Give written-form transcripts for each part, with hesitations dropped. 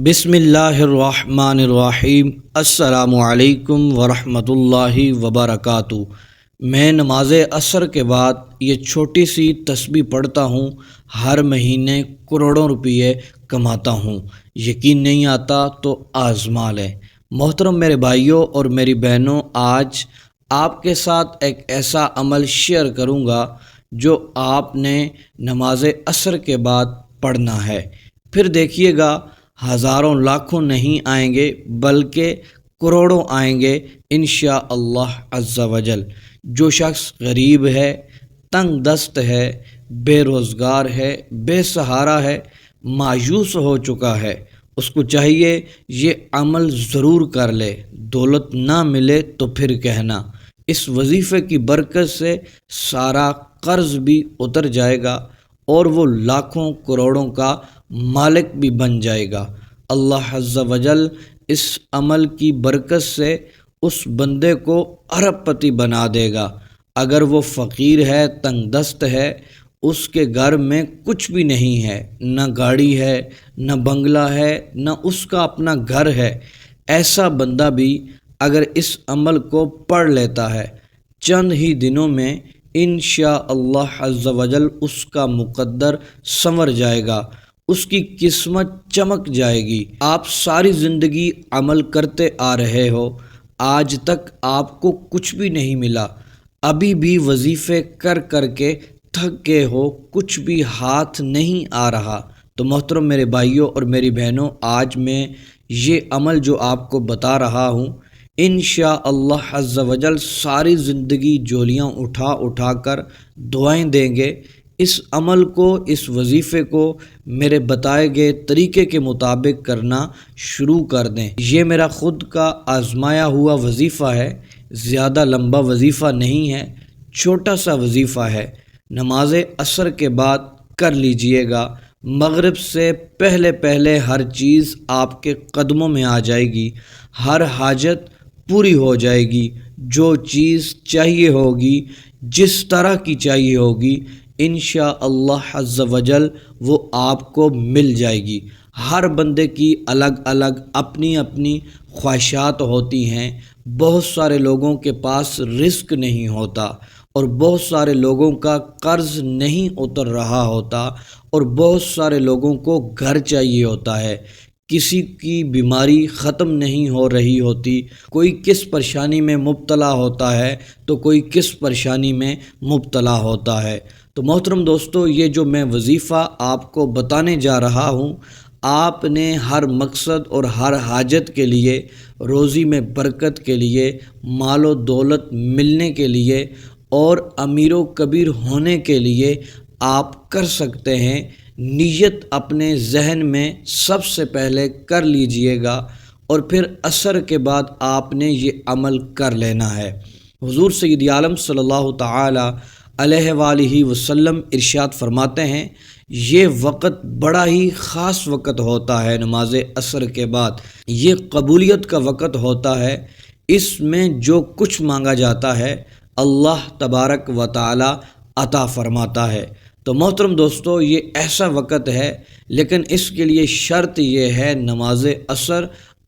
بسم اللہ الرحمن الرحیم۔ السلام علیکم ورحمۃ اللہ وبرکاتہ۔ میں نماز عصر کے بعد یہ چھوٹی سی تسبیح پڑھتا ہوں، ہر مہینے کروڑوں روپے کماتا ہوں۔ یقین نہیں آتا تو آزما لیں۔ محترم میرے بھائیوں اور میری بہنوں، آج آپ کے ساتھ ایک ایسا عمل شیئر کروں گا جو آپ نے نماز عصر کے بعد پڑھنا ہے۔ پھر دیکھیے گا، ہزاروں لاکھوں نہیں آئیں گے بلکہ کروڑوں آئیں گے انشاءاللہ عز وجل۔ جو شخص غریب ہے، تنگ دست ہے، بے روزگار ہے، بے سہارا ہے، مایوس ہو چکا ہے، اس کو چاہیے یہ عمل ضرور کر لے۔ دولت نہ ملے تو پھر کہنا، اس وظیفے کی برکت سے سارا قرض بھی اتر جائے گا اور وہ لاکھوں کروڑوں کا مالک بھی بن جائے گا۔ اللہ عز وجل اس عمل کی برکت سے اس بندے کو ارب پتی بنا دے گا۔ اگر وہ فقیر ہے، تنگ دست ہے، اس کے گھر میں کچھ بھی نہیں ہے، نہ گاڑی ہے، نہ بنگلہ ہے، نہ اس کا اپنا گھر ہے، ایسا بندہ بھی اگر اس عمل کو پڑھ لیتا ہے، چند ہی دنوں میں انشاءاللہ عز وجل اس کا مقدر سنور جائے گا، اس کی قسمت چمک جائے گی۔ آپ ساری زندگی عمل کرتے آ رہے ہو، آج تک آپ کو کچھ بھی نہیں ملا، ابھی بھی وظیفے کر کر کے تھک گئے ہو، کچھ بھی ہاتھ نہیں آ رہا، تو محترم میرے بھائیوں اور میری بہنوں، آج میں یہ عمل جو آپ کو بتا رہا ہوں، انشاءاللہ عز وجل ساری زندگی جولیاں اٹھا اٹھا کر دعائیں دیں گے۔ اس عمل کو، اس وظیفے کو میرے بتائے گئے طریقے کے مطابق کرنا شروع کر دیں۔ یہ میرا خود کا آزمایا ہوا وظیفہ ہے، زیادہ لمبا وظیفہ نہیں ہے، چھوٹا سا وظیفہ ہے۔ نماز عصر کے بعد کر لیجئے گا، مغرب سے پہلے پہلے ہر چیز آپ کے قدموں میں آ جائے گی، ہر حاجت پوری ہو جائے گی، جو چیز چاہیے ہوگی، جس طرح کی چاہیے ہوگی، انشاءاللہ عز وجل وہ آپ کو مل جائے گی۔ ہر بندے کی الگ الگ اپنی اپنی خواہشات ہوتی ہیں۔ بہت سارے لوگوں کے پاس رزق نہیں ہوتا، اور بہت سارے لوگوں کا قرض نہیں اتر رہا ہوتا، اور بہت سارے لوگوں کو گھر چاہیے ہوتا ہے۔ کسی کی بیماری ختم نہیں ہو رہی ہوتی، کوئی کس پریشانی میں مبتلا ہوتا ہے تو کوئی کس پریشانی میں مبتلا ہوتا ہے۔ تو محترم دوستو، یہ جو میں وظیفہ آپ کو بتانے جا رہا ہوں، آپ نے ہر مقصد اور ہر حاجت کے لیے، روزی میں برکت کے لیے، مال و دولت ملنے کے لیے اور امیر و کبیر ہونے کے لیے آپ کر سکتے ہیں۔ نیت اپنے ذہن میں سب سے پہلے کر لیجئے گا، اور پھر عصر کے بعد آپ نے یہ عمل کر لینا ہے۔ حضور سید عالم صلی اللہ تعالی علیہ وآلہ وسلم ارشاد فرماتے ہیں، یہ وقت بڑا ہی خاص وقت ہوتا ہے نماز عصر کے بعد، یہ قبولیت کا وقت ہوتا ہے، اس میں جو کچھ مانگا جاتا ہے اللہ تبارک و تعالی عطا فرماتا ہے۔ تو محترم دوستو، یہ ایسا وقت ہے، لیکن اس کے لیے شرط یہ ہے، نماز عصر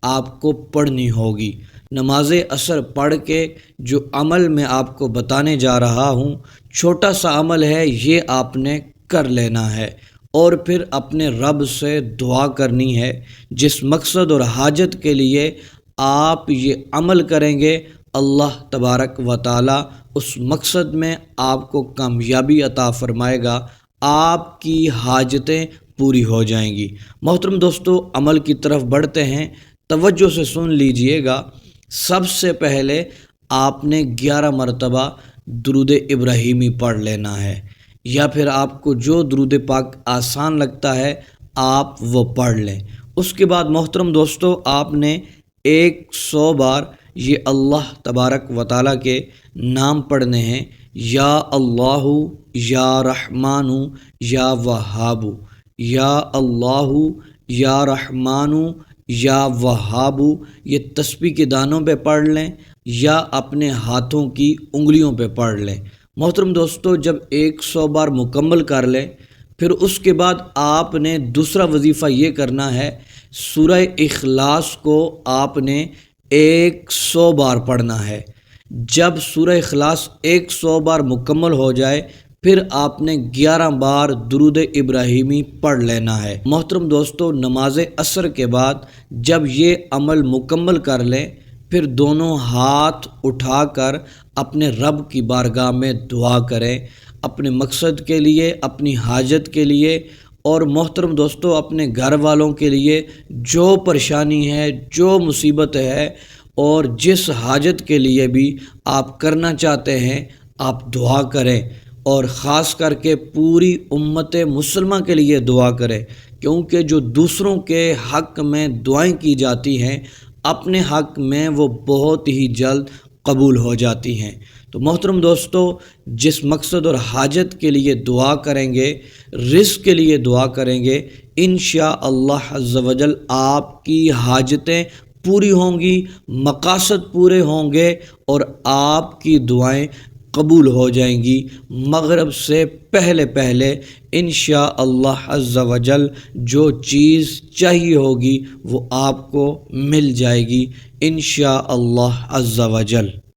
آپ کو پڑھنی ہوگی۔ نماز عصر پڑھ کے جو عمل میں آپ کو بتانے جا رہا ہوں، چھوٹا سا عمل ہے، یہ آپ نے کر لینا ہے، اور پھر اپنے رب سے دعا کرنی ہے۔ جس مقصد اور حاجت کے لیے آپ یہ عمل کریں گے، اللہ تبارک و تعالی اس مقصد میں آپ کو کامیابی عطا فرمائے گا، آپ کی حاجتیں پوری ہو جائیں گی۔ محترم دوستو، عمل کی طرف بڑھتے ہیں، توجہ سے سن لیجئے گا۔ سب سے پہلے آپ نے 11 مرتبہ درود ابراہیمی پڑھ لینا ہے، یا پھر آپ کو جو درود پاک آسان لگتا ہے آپ وہ پڑھ لیں۔ اس کے بعد محترم دوستو، آپ نے 100 بار یہ اللہ تبارک و تعالیٰ کے نام پڑھنے ہیں، یا اللہ، یا رحمان، یا وہاب، یا اللہ، یا رحمان، یا وہاب۔ یہ تسبیح کے دانوں پہ پڑھ لیں یا اپنے ہاتھوں کی انگلیوں پہ پڑھ لیں۔ محترم دوستو، جب 100 بار مکمل کر لیں، پھر اس کے بعد آپ نے دوسرا وظیفہ یہ کرنا ہے، سورہ اخلاص کو آپ نے 100 بار پڑھنا ہے۔ جب سورہ اخلاص 100 بار مکمل ہو جائے پھر آپ نے 11 بار درود ابراہیمی پڑھ لینا ہے۔ محترم دوستو، نماز عصر کے بعد جب یہ عمل مکمل کر لیں پھر دونوں ہاتھ اٹھا کر اپنے رب کی بارگاہ میں دعا کریں، اپنے مقصد کے لیے، اپنی حاجت کے لیے، اور محترم دوستو اپنے گھر والوں کے لیے جو پریشانی ہے، جو مصیبت ہے اور جس حاجت کے لیے بھی آپ کرنا چاہتے ہیں آپ دعا کریں، اور خاص کر کے پوری امت مسلمہ کے لیے دعا کریں، کیونکہ جو دوسروں کے حق میں دعائیں کی جاتی ہیں اپنے حق میں وہ بہت ہی جلد قبول ہو جاتی ہیں۔ تو محترم دوستو، جس مقصد اور حاجت کے لیے دعا کریں گے، رزق کے لیے دعا کریں گے، انشاءاللہ عز و جل آپ کی حاجتیں پوری ہوں گی، مقاصد پورے ہوں گے اور آپ کی دعائیں قبول ہو جائیں گی مغرب سے پہلے پہلے۔ انشاءاللہ عز و جل جو چیز چاہیے ہوگی وہ آپ کو مل جائے گی انشاءاللہ عز و جل۔